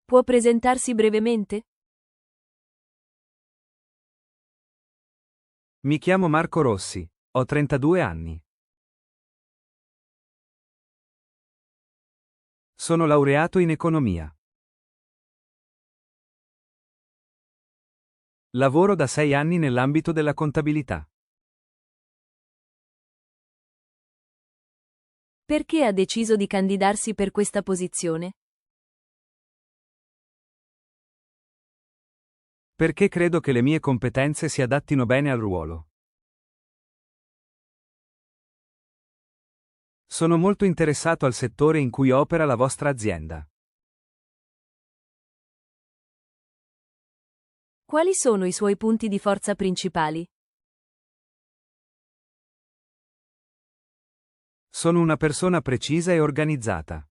Può presentarsi brevemente? Mi chiamo Marco Rossi, ho 32 anni. Sono laureato in economia. Lavoro da 6 anni nell'ambito della contabilità. Perché ha deciso di candidarsi per questa posizione? Perché credo che le mie competenze si adattino bene al ruolo. Sono molto interessato al settore in cui opera la vostra azienda. Quali sono i suoi punti di forza principali? Sono una persona precisa e organizzata.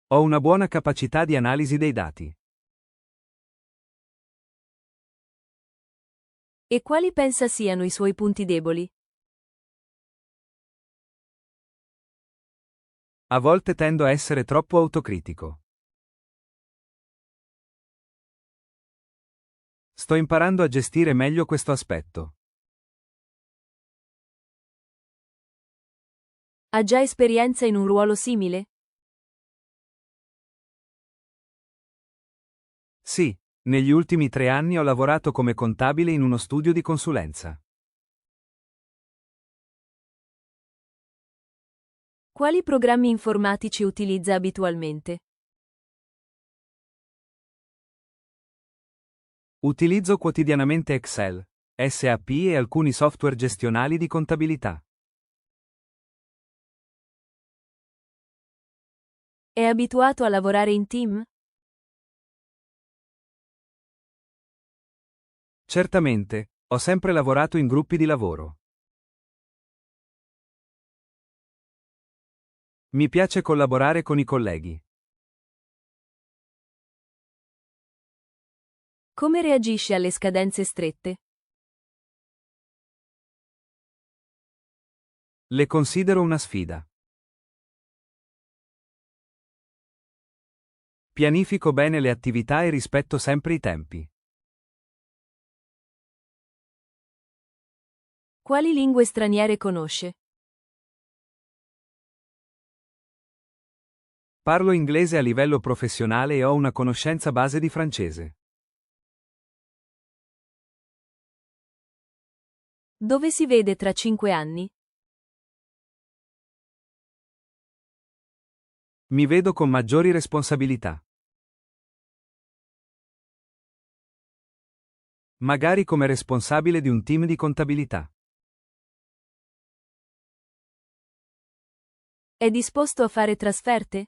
Ho una buona capacità di analisi dei dati. E quali pensa siano i suoi punti deboli? A volte tendo a essere troppo autocritico. Sto imparando a gestire meglio questo aspetto. Ha già esperienza in un ruolo simile? Sì, negli ultimi 3 anni ho lavorato come contabile in uno studio di consulenza. Quali programmi informatici utilizza abitualmente? Utilizzo quotidianamente Excel, SAP e alcuni software gestionali di contabilità. È abituato a lavorare in team? Certamente, ho sempre lavorato in gruppi di lavoro. Mi piace collaborare con i colleghi. Come reagisce alle scadenze strette? Le considero una sfida. Pianifico bene le attività e rispetto sempre i tempi. Quali lingue straniere conosce? Parlo inglese a livello professionale e ho una conoscenza base di francese. Dove si vede tra 5 anni? Mi vedo con maggiori responsabilità. Magari come responsabile di un team di contabilità. È disposto a fare trasferte?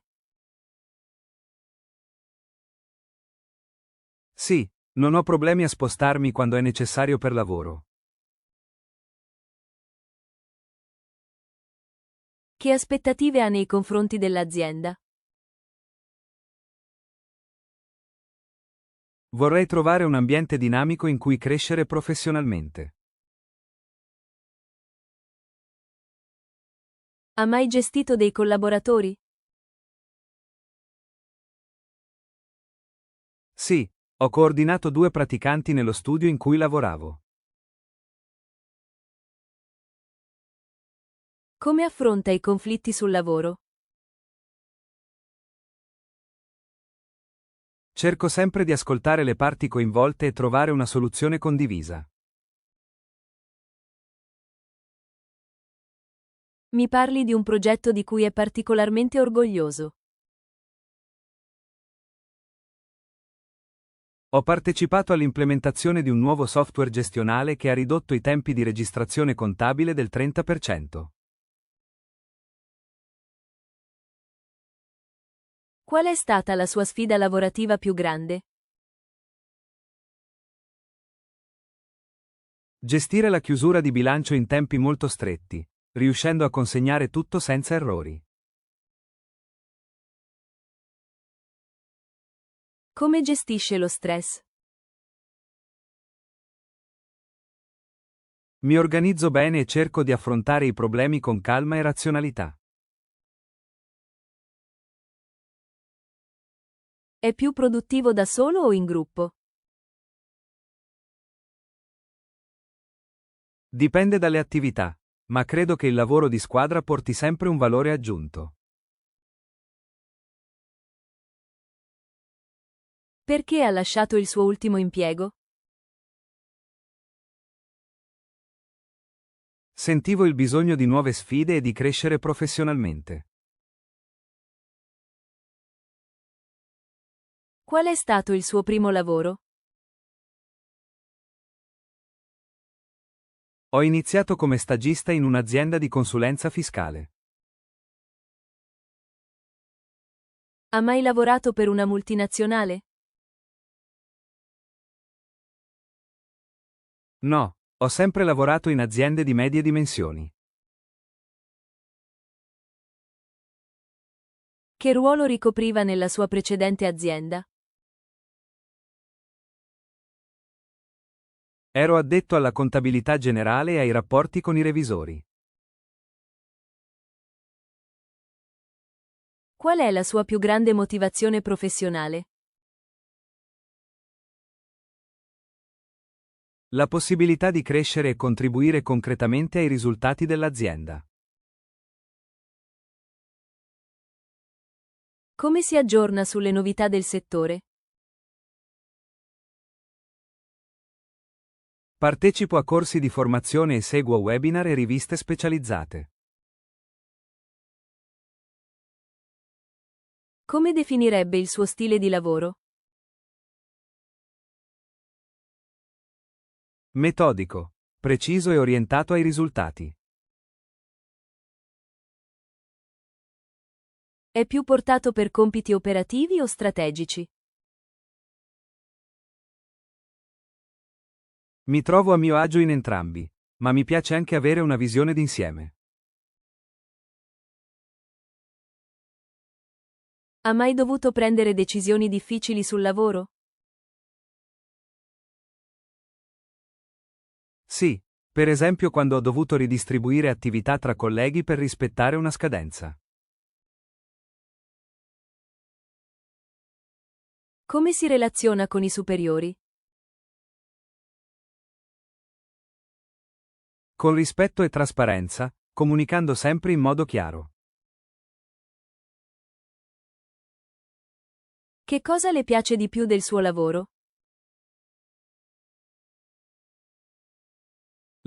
Sì, non ho problemi a spostarmi quando è necessario per lavoro. Che aspettative ha nei confronti dell'azienda? Vorrei trovare un ambiente dinamico in cui crescere professionalmente. Ha mai gestito dei collaboratori? Sì, ho coordinato 2 praticanti nello studio in cui lavoravo. Come affronta i conflitti sul lavoro? Cerco sempre di ascoltare le parti coinvolte e trovare una soluzione condivisa. Mi parli di un progetto di cui è particolarmente orgoglioso. Ho partecipato all'implementazione di un nuovo software gestionale che ha ridotto i tempi di registrazione contabile del 30%. Qual è stata la sua sfida lavorativa più grande? Gestire la chiusura di bilancio in tempi molto stretti, riuscendo a consegnare tutto senza errori. Come gestisce lo stress? Mi organizzo bene e cerco di affrontare i problemi con calma e razionalità. È più produttivo da solo o in gruppo? Dipende dalle attività, ma credo che il lavoro di squadra porti sempre un valore aggiunto. Perché ha lasciato il suo ultimo impiego? Sentivo il bisogno di nuove sfide e di crescere professionalmente. Qual è stato il suo primo lavoro? Ho iniziato come stagista in un'azienda di consulenza fiscale. Ha mai lavorato per una multinazionale? No, ho sempre lavorato in aziende di medie dimensioni. Che ruolo ricopriva nella sua precedente azienda? Ero addetto alla contabilità generale e ai rapporti con i revisori. Qual è la sua più grande motivazione professionale? La possibilità di crescere e contribuire concretamente ai risultati dell'azienda. Come si aggiorna sulle novità del settore? Partecipo a corsi di formazione e seguo webinar e riviste specializzate. Come definirebbe il suo stile di lavoro? Metodico, preciso e orientato ai risultati. È più portato per compiti operativi o strategici? Mi trovo a mio agio in entrambi, ma mi piace anche avere una visione d'insieme. Ha mai dovuto prendere decisioni difficili sul lavoro? Sì, per esempio quando ho dovuto ridistribuire attività tra colleghi per rispettare una scadenza. Come si relaziona con i superiori? Con rispetto e trasparenza, comunicando sempre in modo chiaro. Che cosa le piace di più del suo lavoro?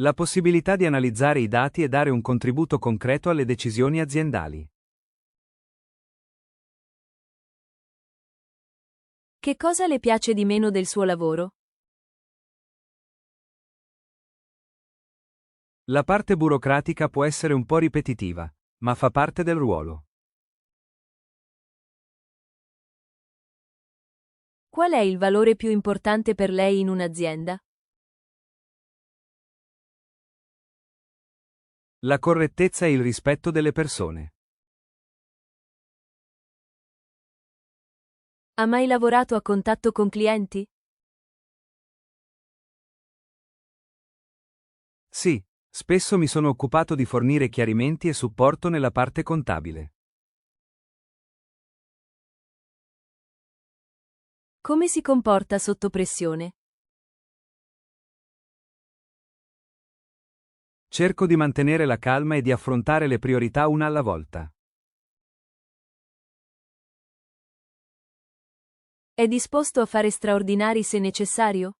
La possibilità di analizzare i dati e dare un contributo concreto alle decisioni aziendali. Che cosa le piace di meno del suo lavoro? La parte burocratica può essere un po' ripetitiva, ma fa parte del ruolo. Qual è il valore più importante per lei in un'azienda? La correttezza e il rispetto delle persone. Ha mai lavorato a contatto con clienti? Sì, spesso mi sono occupato di fornire chiarimenti e supporto nella parte contabile. Come si comporta sotto pressione? Cerco di mantenere la calma e di affrontare le priorità una alla volta. È disposto a fare straordinari se necessario?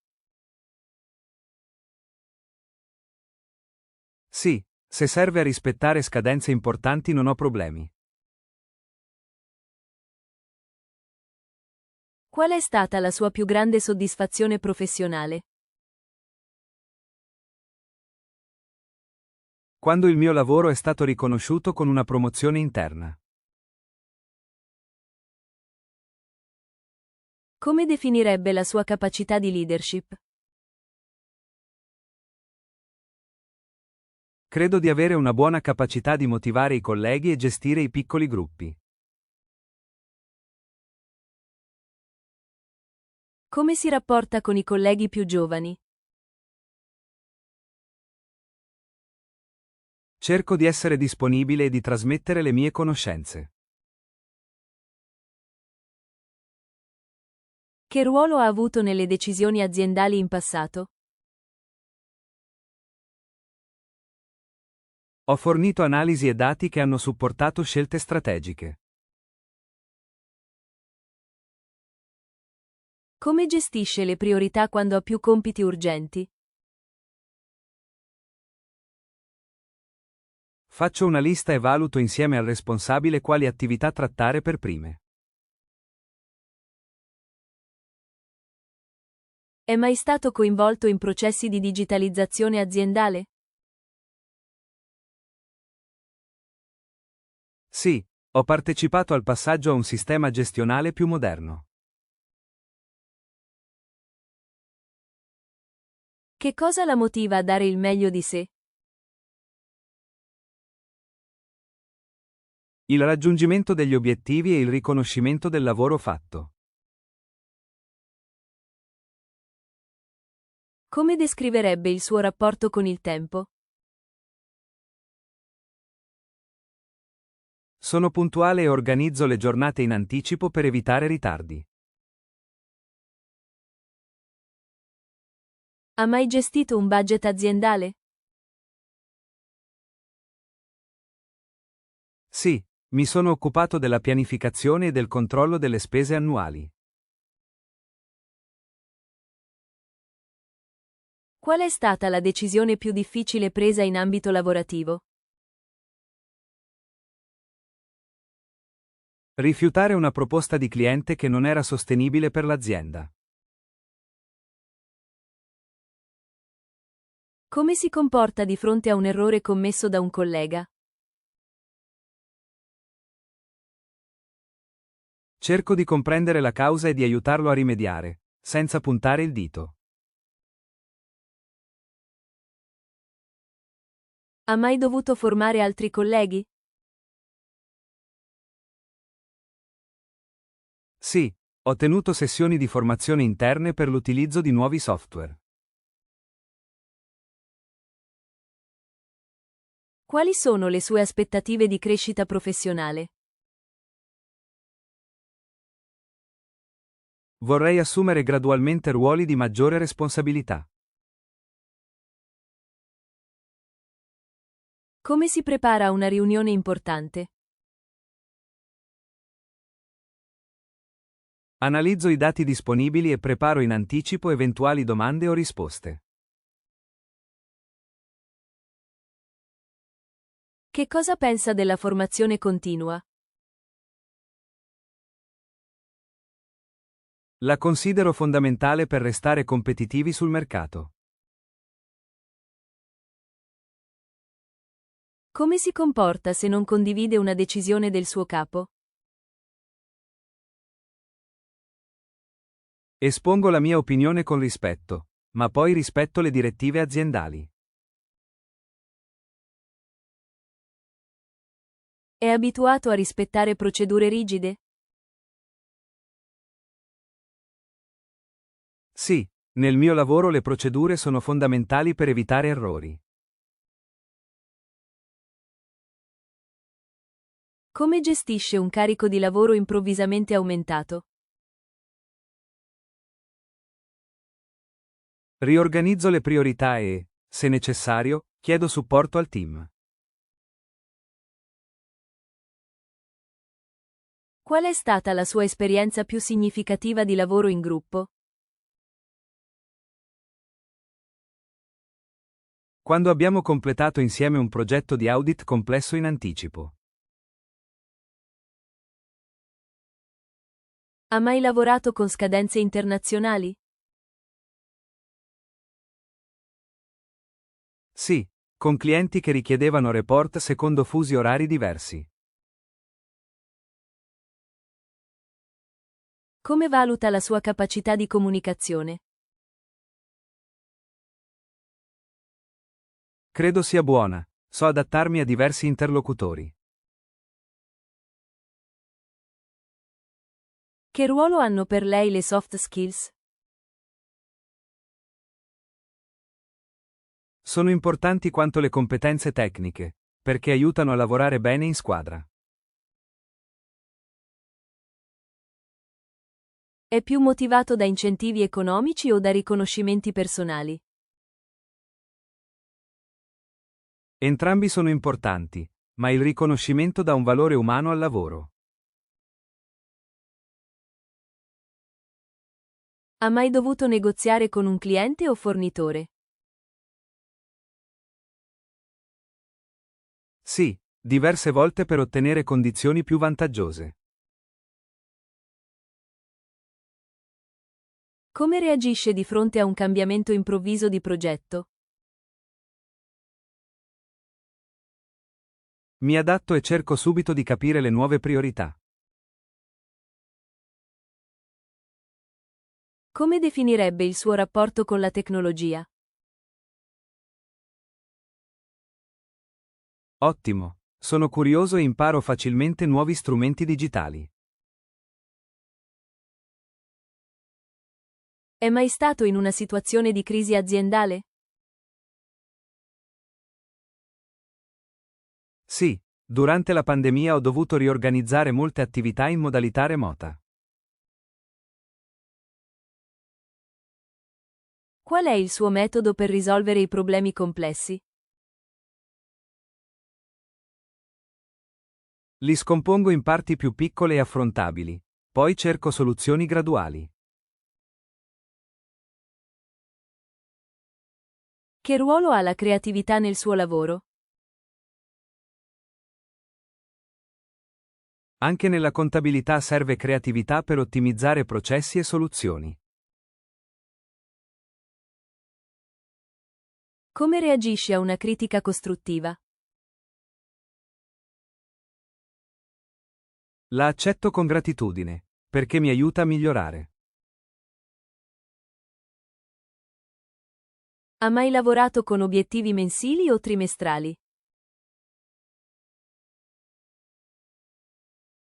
Sì, se serve a rispettare scadenze importanti non ho problemi. Qual è stata la sua più grande soddisfazione professionale? Quando il mio lavoro è stato riconosciuto con una promozione interna. Come definirebbe la sua capacità di leadership? Credo di avere una buona capacità di motivare i colleghi e gestire i piccoli gruppi. Come si rapporta con i colleghi più giovani? Cerco di essere disponibile e di trasmettere le mie conoscenze. Che ruolo ha avuto nelle decisioni aziendali in passato? Ho fornito analisi e dati che hanno supportato scelte strategiche. Come gestisce le priorità quando ha più compiti urgenti? Faccio una lista e valuto insieme al responsabile quali attività trattare per prime. È mai stato coinvolto in processi di digitalizzazione aziendale? Sì, ho partecipato al passaggio a un sistema gestionale più moderno. Che cosa la motiva a dare il meglio di sé? Il raggiungimento degli obiettivi e il riconoscimento del lavoro fatto. Come descriverebbe il suo rapporto con il tempo? Sono puntuale e organizzo le giornate in anticipo per evitare ritardi. Ha mai gestito un budget aziendale? Sì, mi sono occupato della pianificazione e del controllo delle spese annuali. Qual è stata la decisione più difficile presa in ambito lavorativo? Rifiutare una proposta di cliente che non era sostenibile per l'azienda. Come si comporta di fronte a un errore commesso da un collega? Cerco di comprendere la causa e di aiutarlo a rimediare, senza puntare il dito. Ha mai dovuto formare altri colleghi? Sì, ho tenuto sessioni di formazione interne per l'utilizzo di nuovi software. Quali sono le sue aspettative di crescita professionale? Vorrei assumere gradualmente ruoli di maggiore responsabilità. Come si prepara a una riunione importante? Analizzo i dati disponibili e preparo in anticipo eventuali domande o risposte. Che cosa pensa della formazione continua? La considero fondamentale per restare competitivi sul mercato. Come si comporta se non condivide una decisione del suo capo? Espongo la mia opinione con rispetto, ma poi rispetto le direttive aziendali. È abituato a rispettare procedure rigide? Sì, nel mio lavoro le procedure sono fondamentali per evitare errori. Come gestisce un carico di lavoro improvvisamente aumentato? Riorganizzo le priorità e, se necessario, chiedo supporto al team. Qual è stata la sua esperienza più significativa di lavoro in gruppo? Quando abbiamo completato insieme un progetto di audit complesso in anticipo. Ha mai lavorato con scadenze internazionali? Sì, con clienti che richiedevano report secondo fusi orari diversi. Come valuta la sua capacità di comunicazione? Credo sia buona, so adattarmi a diversi interlocutori. Che ruolo hanno per lei le soft skills? Sono importanti quanto le competenze tecniche, perché aiutano a lavorare bene in squadra. È più motivato da incentivi economici o da riconoscimenti personali? Entrambi sono importanti, ma il riconoscimento dà un valore umano al lavoro. Ha mai dovuto negoziare con un cliente o fornitore? Sì, diverse volte per ottenere condizioni più vantaggiose. Come reagisce di fronte a un cambiamento improvviso di progetto? Mi adatto e cerco subito di capire le nuove priorità. Come definirebbe il suo rapporto con la tecnologia? Ottimo. Sono curioso e imparo facilmente nuovi strumenti digitali. È mai stato in una situazione di crisi aziendale? Sì, durante la pandemia ho dovuto riorganizzare molte attività in modalità remota. Qual è il suo metodo per risolvere i problemi complessi? Li scompongo in parti più piccole e affrontabili. Poi cerco soluzioni graduali. Che ruolo ha la creatività nel suo lavoro? Anche nella contabilità serve creatività per ottimizzare processi e soluzioni. Come reagisce a una critica costruttiva? La accetto con gratitudine, perché mi aiuta a migliorare. Ha mai lavorato con obiettivi mensili o trimestrali?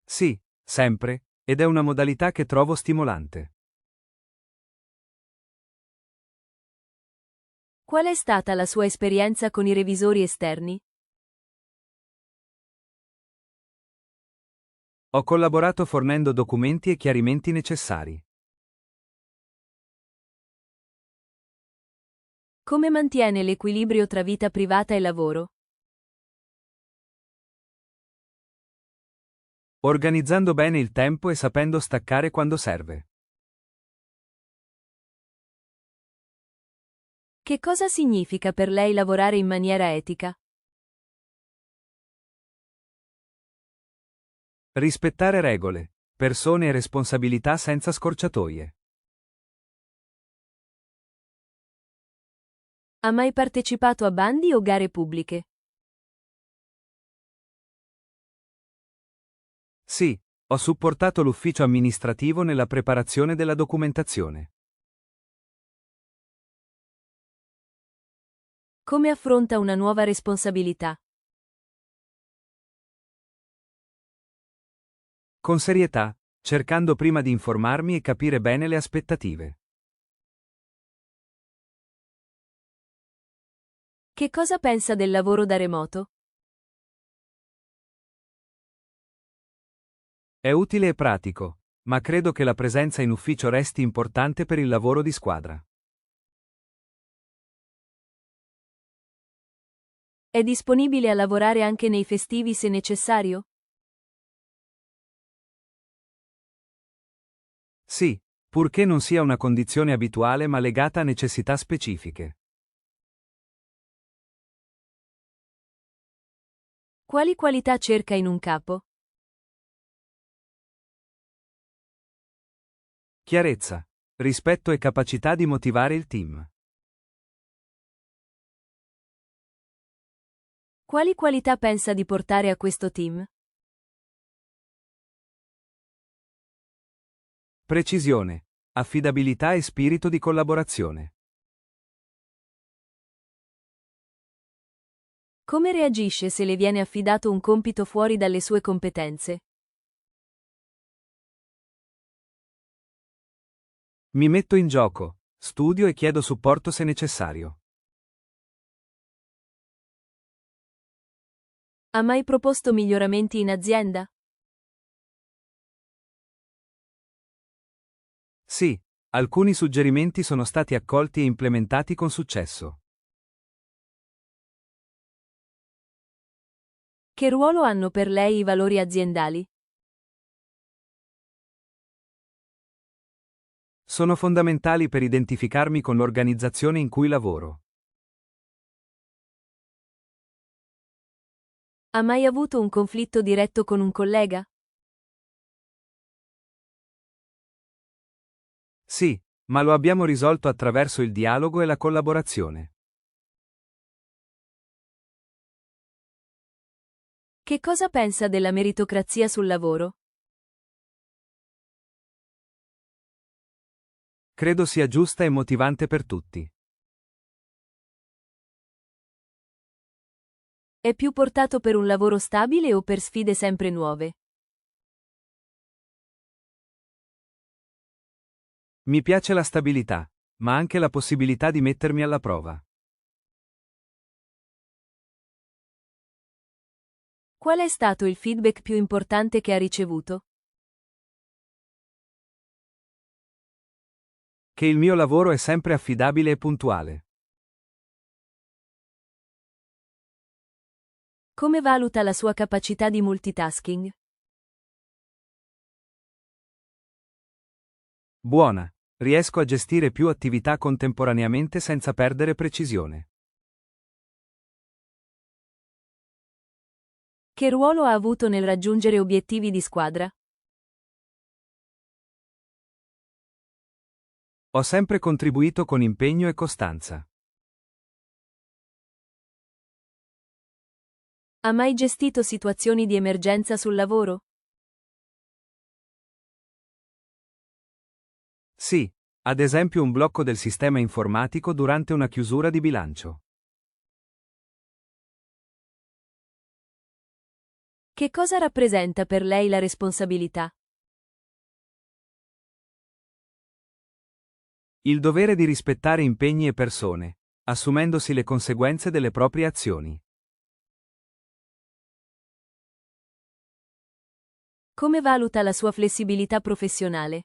Sì, sempre, ed è una modalità che trovo stimolante. Qual è stata la sua esperienza con i revisori esterni? Ho collaborato fornendo documenti e chiarimenti necessari. Come mantiene l'equilibrio tra vita privata e lavoro? Organizzando bene il tempo e sapendo staccare quando serve. Che cosa significa per lei lavorare in maniera etica? Rispettare regole, persone e responsabilità senza scorciatoie. Ha mai partecipato a bandi o gare pubbliche? Sì, ho supportato l'ufficio amministrativo nella preparazione della documentazione. Come affronta una nuova responsabilità? Con serietà, cercando prima di informarmi e capire bene le aspettative. Che cosa pensa del lavoro da remoto? È utile e pratico, ma credo che la presenza in ufficio resti importante per il lavoro di squadra. È disponibile a lavorare anche nei festivi se necessario? Sì, purché non sia una condizione abituale ma legata a necessità specifiche. Quali qualità cerca in un capo? Chiarezza, rispetto e capacità di motivare il team. Quali qualità pensa di portare a questo team? Precisione, affidabilità e spirito di collaborazione. Come reagisce se le viene affidato un compito fuori dalle sue competenze? Mi metto in gioco, studio e chiedo supporto se necessario. Ha mai proposto miglioramenti in azienda? Sì, alcuni suggerimenti sono stati accolti e implementati con successo. Che ruolo hanno per lei i valori aziendali? Sono fondamentali per identificarmi con l'organizzazione in cui lavoro. Ha mai avuto un conflitto diretto con un collega? Sì, ma lo abbiamo risolto attraverso il dialogo e la collaborazione. Che cosa pensa della meritocrazia sul lavoro? Credo sia giusta e motivante per tutti. È più portato per un lavoro stabile o per sfide sempre nuove? Mi piace la stabilità, ma anche la possibilità di mettermi alla prova. Qual è stato il feedback più importante che ha ricevuto? Che il mio lavoro è sempre affidabile e puntuale. Come valuta la sua capacità di multitasking? Buona. Riesco a gestire più attività contemporaneamente senza perdere precisione. Che ruolo ha avuto nel raggiungere obiettivi di squadra? Ho sempre contribuito con impegno e costanza. Ha mai gestito situazioni di emergenza sul lavoro? Sì, ad esempio un blocco del sistema informatico durante una chiusura di bilancio. Che cosa rappresenta per lei la responsabilità? Il dovere di rispettare impegni e persone, assumendosi le conseguenze delle proprie azioni. Come valuta la sua flessibilità professionale?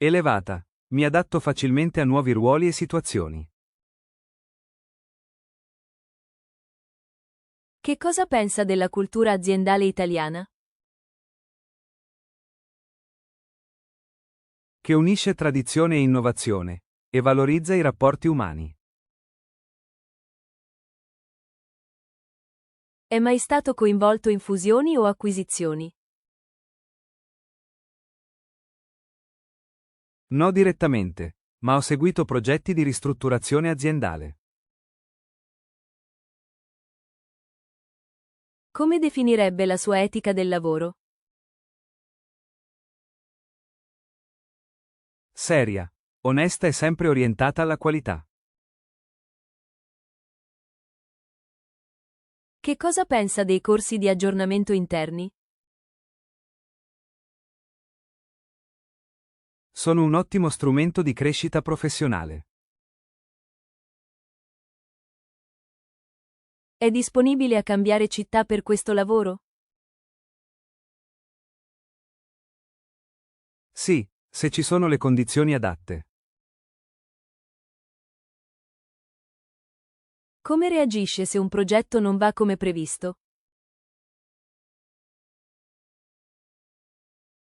Elevata. Mi adatto facilmente a nuovi ruoli e situazioni. Che cosa pensa della cultura aziendale italiana? Che unisce tradizione e innovazione, e valorizza i rapporti umani. È mai stato coinvolto in fusioni o acquisizioni? No direttamente, ma ho seguito progetti di ristrutturazione aziendale. Come definirebbe la sua etica del lavoro? Seria, onesta e sempre orientata alla qualità. Che cosa pensa dei corsi di aggiornamento interni? Sono un ottimo strumento di crescita professionale. È disponibile a cambiare città per questo lavoro? Sì, se ci sono le condizioni adatte. Come reagisce se un progetto non va come previsto?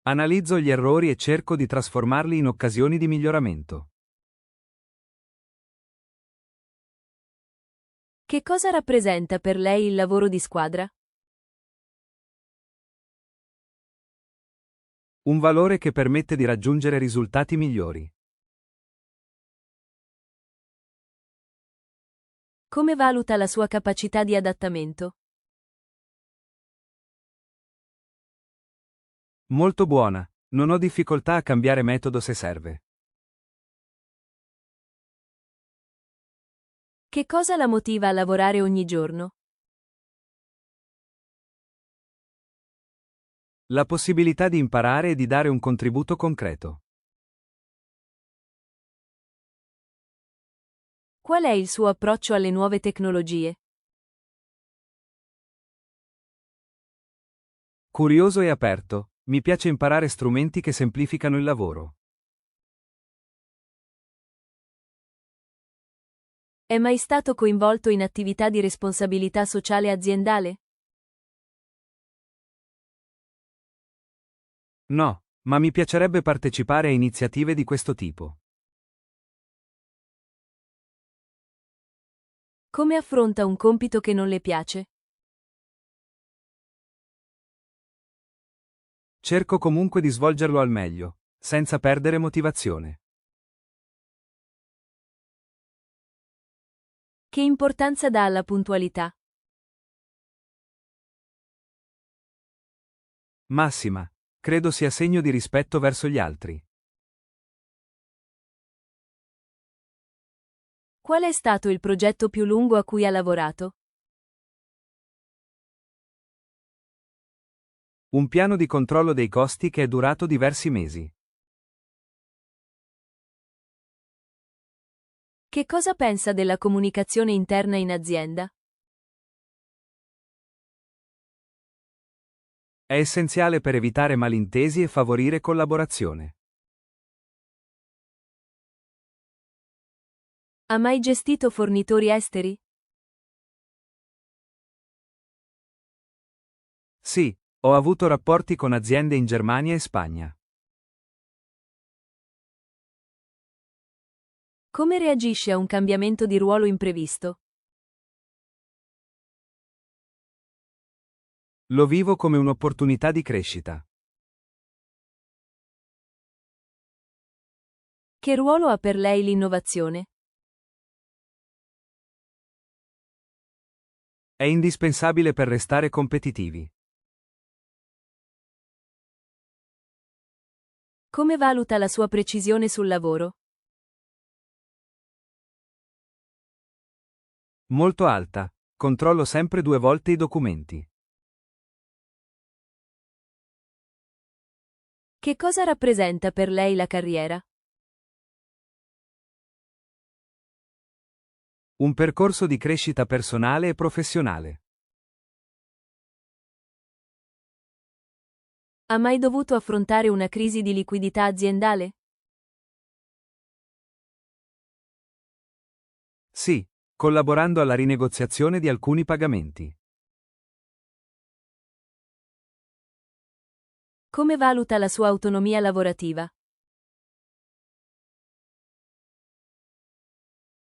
Analizzo gli errori e cerco di trasformarli in occasioni di miglioramento. Che cosa rappresenta per lei il lavoro di squadra? Un valore che permette di raggiungere risultati migliori. Come valuta la sua capacità di adattamento? Molto buona, non ho difficoltà a cambiare metodo se serve. Che cosa la motiva a lavorare ogni giorno? La possibilità di imparare e di dare un contributo concreto. Qual è il suo approccio alle nuove tecnologie? Curioso e aperto, Mi piace imparare strumenti che semplificano il lavoro. È mai stato coinvolto in attività di responsabilità sociale aziendale? No, ma mi piacerebbe partecipare a iniziative di questo tipo. Come affronta un compito che non le piace? Cerco comunque di svolgerlo al meglio, senza perdere motivazione. Che importanza dà alla puntualità? Massima. Credo sia segno di rispetto verso gli altri. Qual è stato il progetto più lungo a cui ha lavorato? Un piano di controllo dei costi che è durato diversi mesi. Che cosa pensa della comunicazione interna in azienda? È essenziale per evitare malintesi e favorire collaborazione. Ha mai gestito fornitori esteri? Sì, ho avuto rapporti con aziende in Germania e Spagna. Come reagisce a un cambiamento di ruolo imprevisto? Lo vivo come un'opportunità di crescita. Che ruolo ha per lei l'innovazione? È indispensabile per restare competitivi. Come valuta la sua precisione sul lavoro? Molto alta. Controllo sempre 2 volte i documenti. Che cosa rappresenta per lei la carriera? Un percorso di crescita personale e professionale. Ha mai dovuto affrontare una crisi di liquidità aziendale? Sì, collaborando alla rinegoziazione di alcuni pagamenti. Come valuta la sua autonomia lavorativa?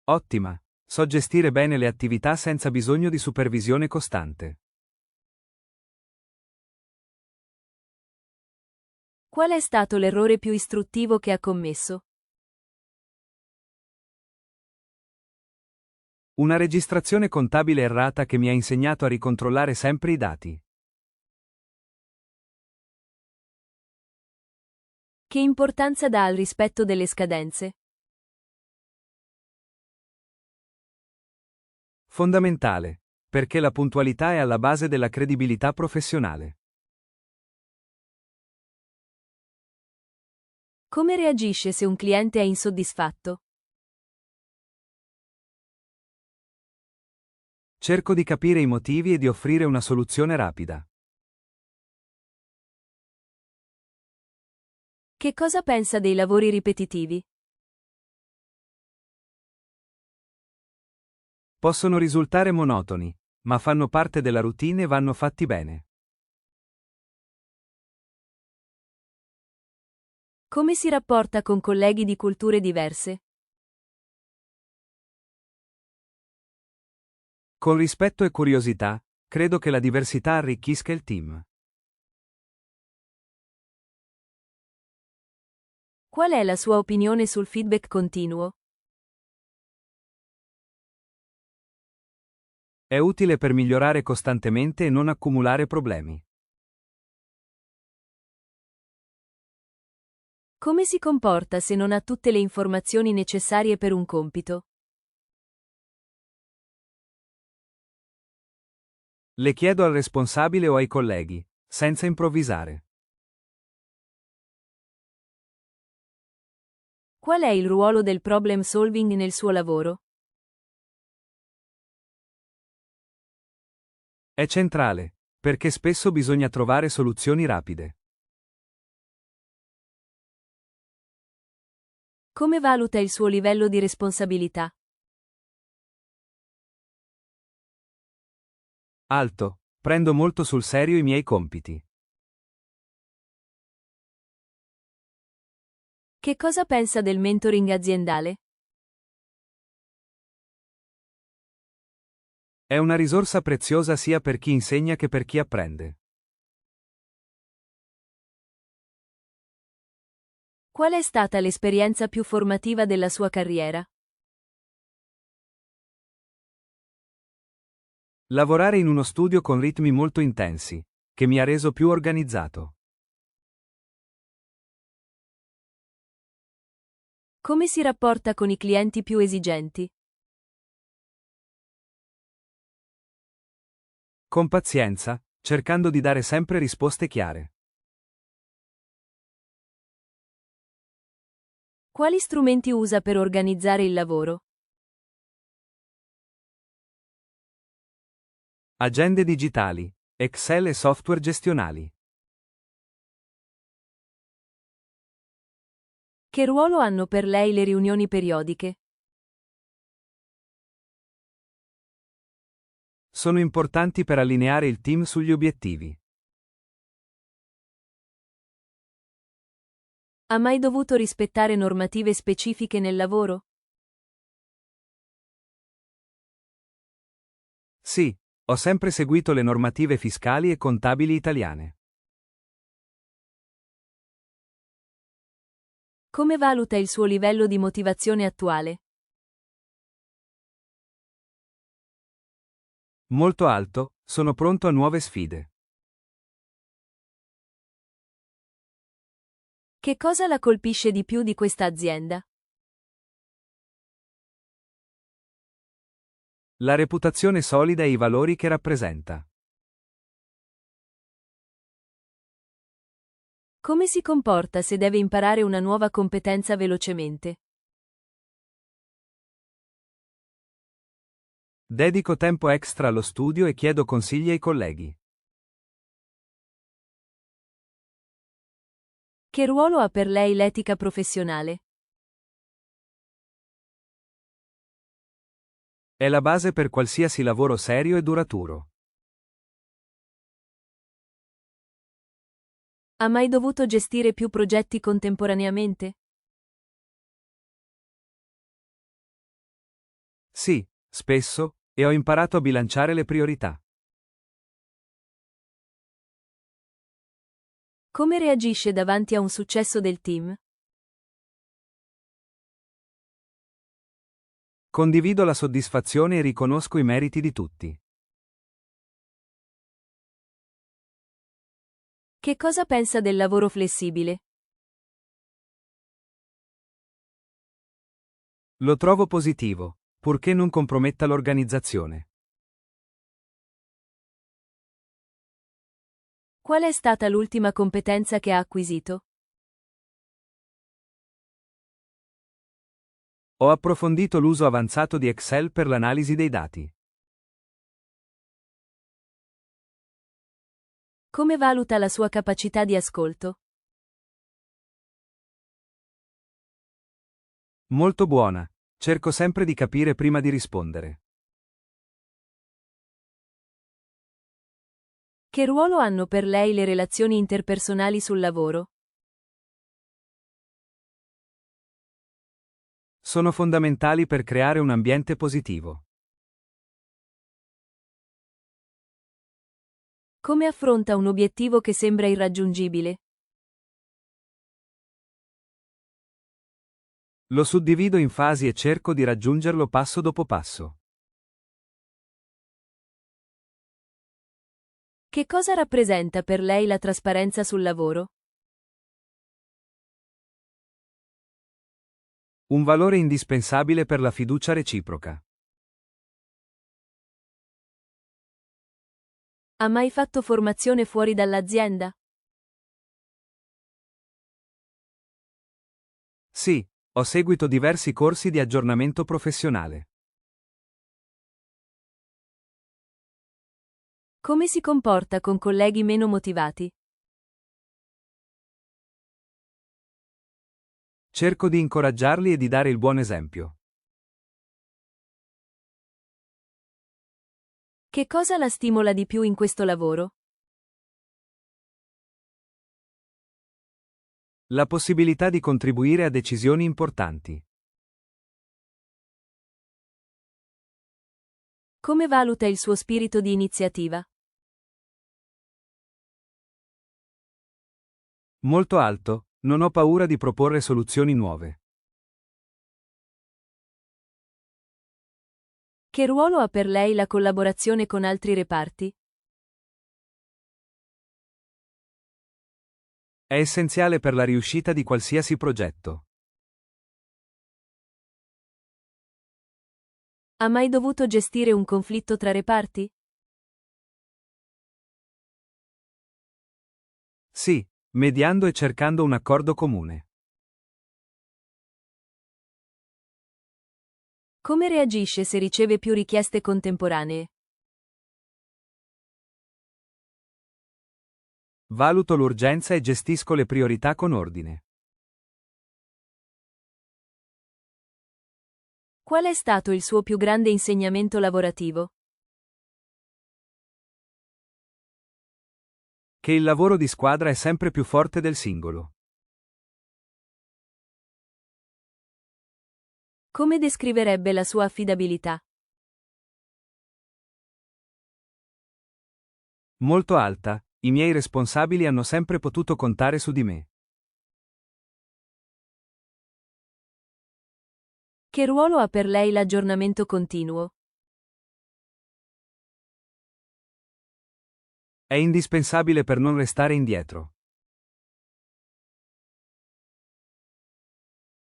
Ottima. So gestire bene le attività senza bisogno di supervisione costante. Qual è stato l'errore più istruttivo che ha commesso? Una registrazione contabile errata che mi ha insegnato a ricontrollare sempre i dati. Che importanza dà al rispetto delle scadenze? Fondamentale, perché la puntualità è alla base della credibilità professionale. Come reagisce se un cliente è insoddisfatto? Cerco di capire i motivi e di offrire una soluzione rapida. Che cosa pensa dei lavori ripetitivi? Possono risultare monotoni, ma fanno parte della routine e vanno fatti bene. Come si rapporta con colleghi di culture diverse? Con rispetto e curiosità, credo che la diversità arricchisca il team. Qual è la sua opinione sul feedback continuo? È utile per migliorare costantemente e non accumulare problemi. Come si comporta se non ha tutte le informazioni necessarie per un compito? Le chiedo al responsabile o ai colleghi, senza improvvisare. Qual è il ruolo del problem solving nel suo lavoro? È centrale, perché spesso bisogna trovare soluzioni rapide. Come valuta il suo livello di responsabilità? Alto. Prendo molto sul serio i miei compiti. Che cosa pensa del mentoring aziendale? È una risorsa preziosa sia per chi insegna che per chi apprende. Qual è stata l'esperienza più formativa della sua carriera? Lavorare in uno studio con ritmi molto intensi, che mi ha reso più organizzato. Come si rapporta con i clienti più esigenti? Con pazienza, cercando di dare sempre risposte chiare. Quali strumenti usa per organizzare il lavoro? Agende digitali, Excel e software gestionali. Che ruolo hanno per lei le riunioni periodiche? Sono importanti per allineare il team sugli obiettivi. Ha mai dovuto rispettare normative specifiche nel lavoro? Sì, ho sempre seguito le normative fiscali e contabili italiane. Come valuta il suo livello di motivazione attuale? Molto alto, sono pronto a nuove sfide. Che cosa la colpisce di più di questa azienda? La reputazione solida e i valori che rappresenta. Come si comporta se deve imparare una nuova competenza velocemente? Dedico tempo extra allo studio e chiedo consigli ai colleghi. Che ruolo ha per lei l'etica professionale? È la base per qualsiasi lavoro serio e duraturo. Ha mai dovuto gestire più progetti contemporaneamente? Sì, spesso, e ho imparato a bilanciare le priorità. Come reagisce davanti a un successo del team? Condivido la soddisfazione e riconosco i meriti di tutti. Che cosa pensa del lavoro flessibile? Lo trovo positivo, purché non comprometta l'organizzazione. Qual è stata l'ultima competenza che ha acquisito? Ho approfondito l'uso avanzato di Excel per l'analisi dei dati. Come valuta la sua capacità di ascolto? Molto buona. Cerco sempre di capire prima di rispondere. Che ruolo hanno per lei le relazioni interpersonali sul lavoro? Sono fondamentali per creare un ambiente positivo. Come affronta un obiettivo che sembra irraggiungibile? Lo suddivido in fasi e cerco di raggiungerlo passo dopo passo. Che cosa rappresenta per lei la trasparenza sul lavoro? Un valore indispensabile per la fiducia reciproca. Ha mai fatto formazione fuori dall'azienda? Sì, ho seguito diversi corsi di aggiornamento professionale. Come si comporta con colleghi meno motivati? Cerco di incoraggiarli e di dare il buon esempio. Che cosa la stimola di più in questo lavoro? La possibilità di contribuire a decisioni importanti. Come valuta il suo spirito di iniziativa? Molto alto, non ho paura di proporre soluzioni nuove. Che ruolo ha per lei la collaborazione con altri reparti? È essenziale per la riuscita di qualsiasi progetto. Ha mai dovuto gestire un conflitto tra reparti? Sì, mediando e cercando un accordo comune. Come reagisce se riceve più richieste contemporanee? Valuto l'urgenza e gestisco le priorità con ordine. Qual è stato il suo più grande insegnamento lavorativo? Che il lavoro di squadra è sempre più forte del singolo. Come descriverebbe la sua affidabilità? Molto alta, i miei responsabili hanno sempre potuto contare su di me. Che ruolo ha per lei l'aggiornamento continuo? È indispensabile per non restare indietro.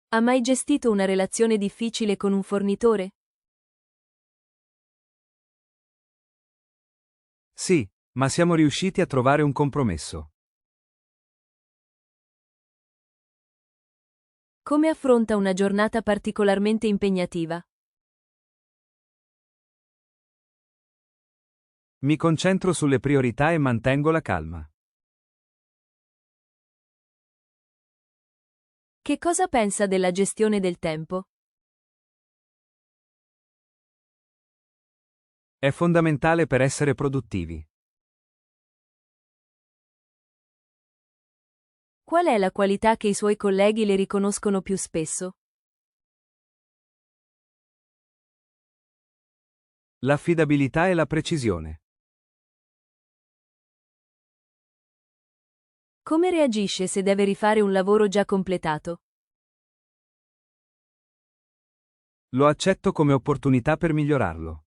Ha mai gestito una relazione difficile con un fornitore? Sì, ma siamo riusciti a trovare un compromesso. Come affronta una giornata particolarmente impegnativa? Mi concentro sulle priorità e mantengo la calma. Che cosa pensa della gestione del tempo? È fondamentale per essere produttivi. Qual è la qualità che i suoi colleghi le riconoscono più spesso? L'affidabilità e la precisione. Come reagisce se deve rifare un lavoro già completato? Lo accetto come opportunità per migliorarlo.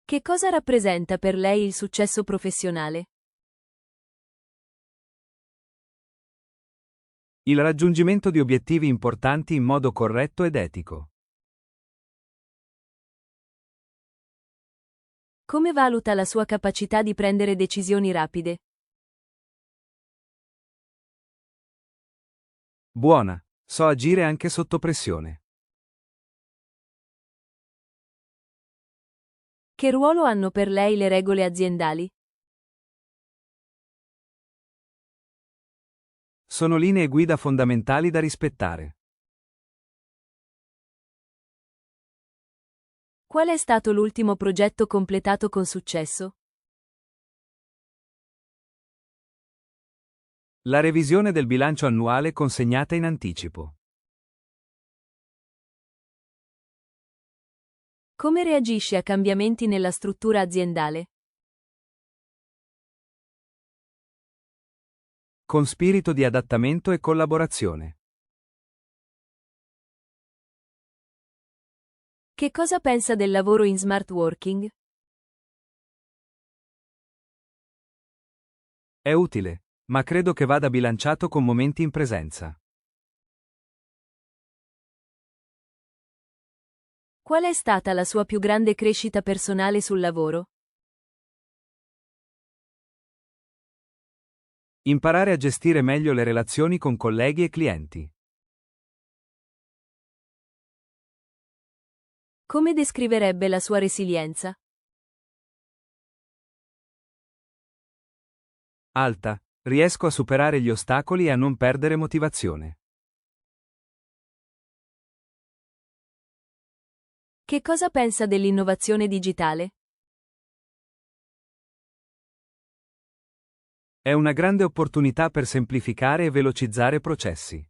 Che cosa rappresenta per lei il successo professionale? Il raggiungimento di obiettivi importanti in modo corretto ed etico. Come valuta la sua capacità di prendere decisioni rapide? Buona, so agire anche sotto pressione. Che ruolo hanno per lei le regole aziendali? Sono linee guida fondamentali da rispettare. Qual è stato l'ultimo progetto completato con successo? La revisione del bilancio annuale consegnata in anticipo. Come reagisce a cambiamenti nella struttura aziendale? Con spirito di adattamento e collaborazione. Che cosa pensa del lavoro in smart working? È utile, ma credo che vada bilanciato con momenti in presenza. Qual è stata la sua più grande crescita personale sul lavoro? Imparare a gestire meglio le relazioni con colleghi e clienti. Come descriverebbe la sua resilienza? Alta, Riesco a superare gli ostacoli e a non perdere motivazione. Che cosa pensa dell'innovazione digitale? È una grande opportunità per semplificare e velocizzare processi.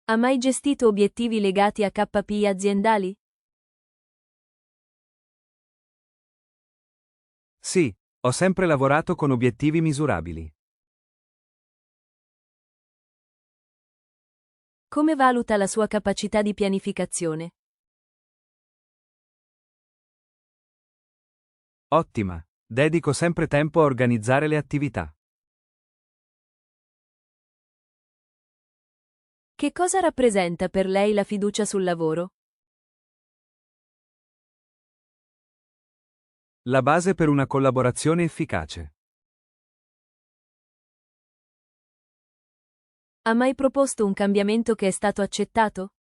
Ha mai gestito obiettivi legati a KPI aziendali? Sì, ho sempre lavorato con obiettivi misurabili. Come valuta la sua capacità di pianificazione? Ottima. Dedico sempre tempo a organizzare le attività. Che cosa rappresenta per lei la fiducia sul lavoro? La base per una collaborazione efficace. Ha mai proposto un cambiamento che è stato accettato?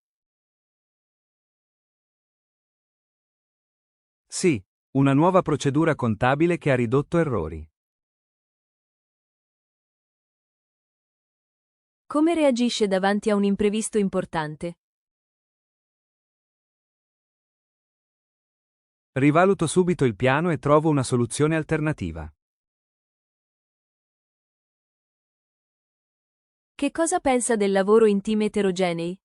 Sì, una nuova procedura contabile che ha ridotto errori. Come reagisce davanti a un imprevisto importante? Rivaluto subito il piano e trovo una soluzione alternativa. Che cosa pensa del lavoro in team eterogenei?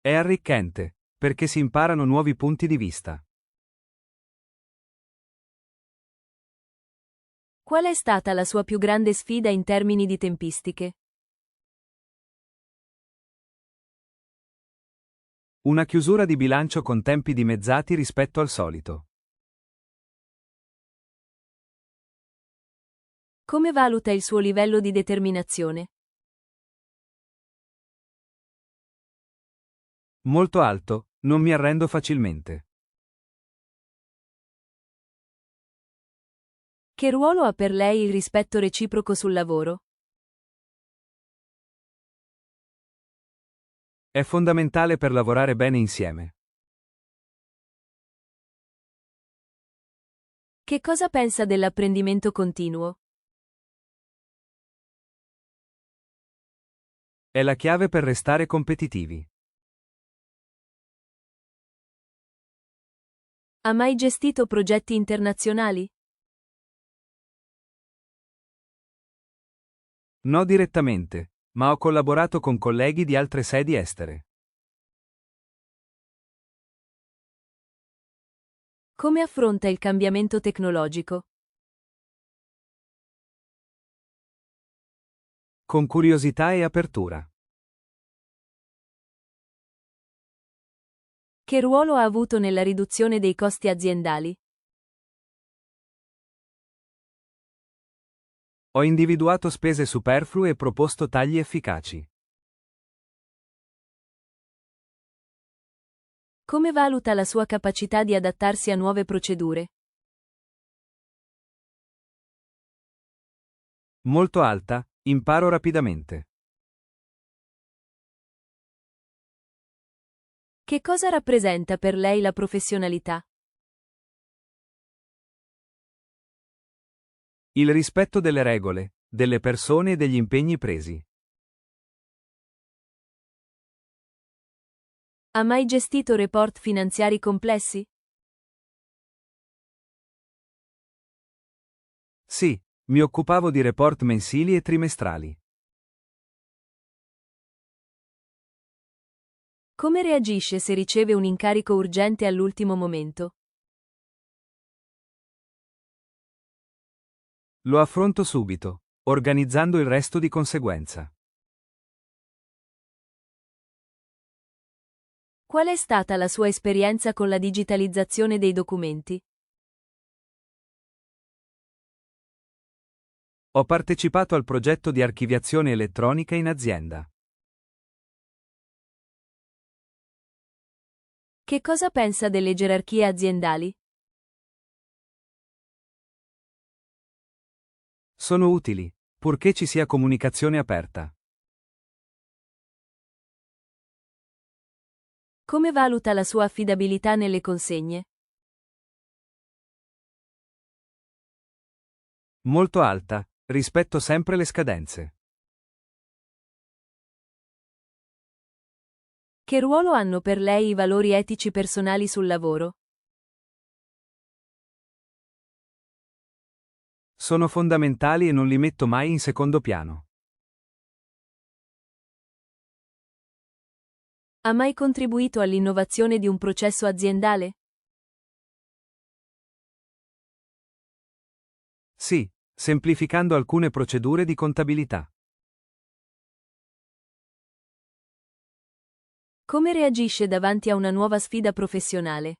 È arricchente, perché si imparano nuovi punti di vista. Qual è stata la sua più grande sfida in termini di tempistiche? Una chiusura di bilancio con tempi dimezzati rispetto al solito. Come valuta il suo livello di determinazione? Molto alto, non mi arrendo facilmente. Che ruolo ha per lei il rispetto reciproco sul lavoro? È fondamentale per lavorare bene insieme. Che cosa pensa dell'apprendimento continuo? È la chiave per restare competitivi. Ha mai gestito progetti internazionali? No direttamente, ma ho collaborato con colleghi di altre sedi estere. Come affronta il cambiamento tecnologico? Con curiosità e apertura. Che ruolo ha avuto nella riduzione dei costi aziendali? Ho individuato spese superflue e proposto tagli efficaci. Come valuta la sua capacità di adattarsi a nuove procedure? Molto alta, imparo rapidamente. Che cosa rappresenta per lei la professionalità? Il rispetto delle regole, delle persone e degli impegni presi. Ha mai gestito report finanziari complessi? Sì, mi occupavo di report mensili e trimestrali. Come reagisce se riceve un incarico urgente all'ultimo momento? Lo affronto subito, organizzando il resto di conseguenza. Qual è stata la sua esperienza con la digitalizzazione dei documenti? Ho partecipato al progetto di archiviazione elettronica in azienda. Che cosa pensa delle gerarchie aziendali? Sono utili, purché ci sia comunicazione aperta. Come valuta la sua affidabilità nelle consegne? Molto alta, rispetto sempre le scadenze. Che ruolo hanno per lei i valori etici personali sul lavoro? Sono fondamentali e non li metto mai in secondo piano. Ha mai contribuito all'innovazione di un processo aziendale? Sì, semplificando alcune procedure di contabilità. Come reagisce davanti a una nuova sfida professionale?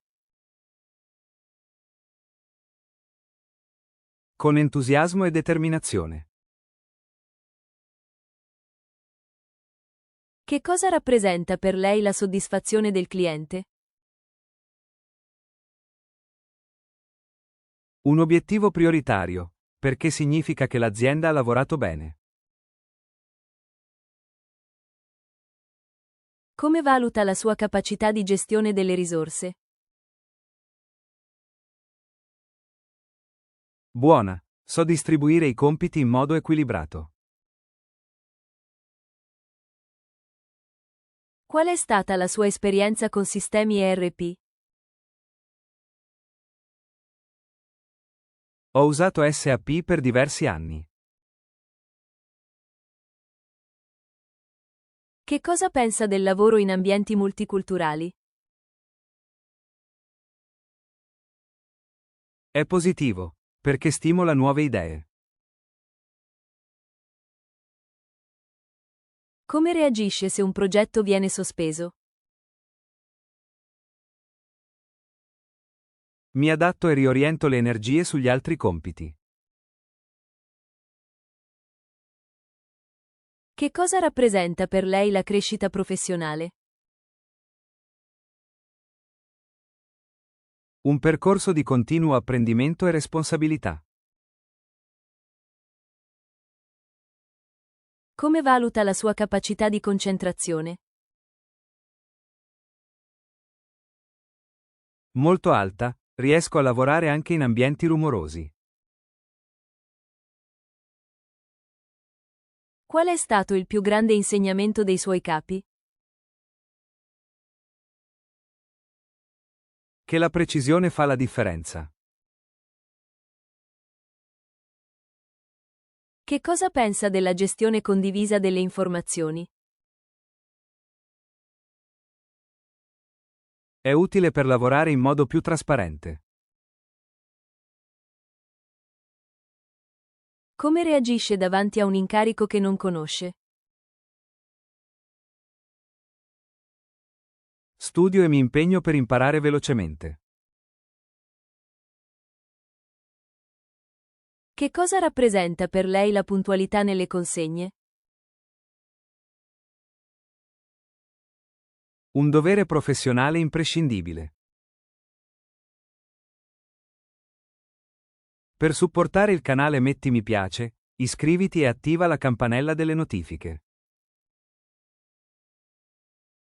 Con entusiasmo e determinazione. Che cosa rappresenta per lei la soddisfazione del cliente? Un obiettivo prioritario, perché significa che l'azienda ha lavorato bene. Come valuta la sua capacità di gestione delle risorse? Buona, so distribuire i compiti in modo equilibrato. Qual è stata la sua esperienza con sistemi ERP? Ho usato SAP per diversi anni. Che cosa pensa del lavoro in ambienti multiculturali? È positivo, perché stimola nuove idee. Come reagisce se un progetto viene sospeso? Mi adatto e rioriento le energie sugli altri compiti. Che cosa rappresenta per lei la crescita professionale? Un percorso di continuo apprendimento e responsabilità. Come valuta la sua capacità di concentrazione? Molto alta, riesco a lavorare anche in ambienti rumorosi. Qual è stato il più grande insegnamento dei suoi capi? Che la precisione fa la differenza. Che cosa pensa della gestione condivisa delle informazioni? È utile per lavorare in modo più trasparente. Come reagisce davanti a un incarico che non conosce? Studio e mi impegno per imparare velocemente. Che cosa rappresenta per lei la puntualità nelle consegne? Un dovere professionale imprescindibile. Per supportare il canale metti mi piace, iscriviti e attiva la campanella delle notifiche.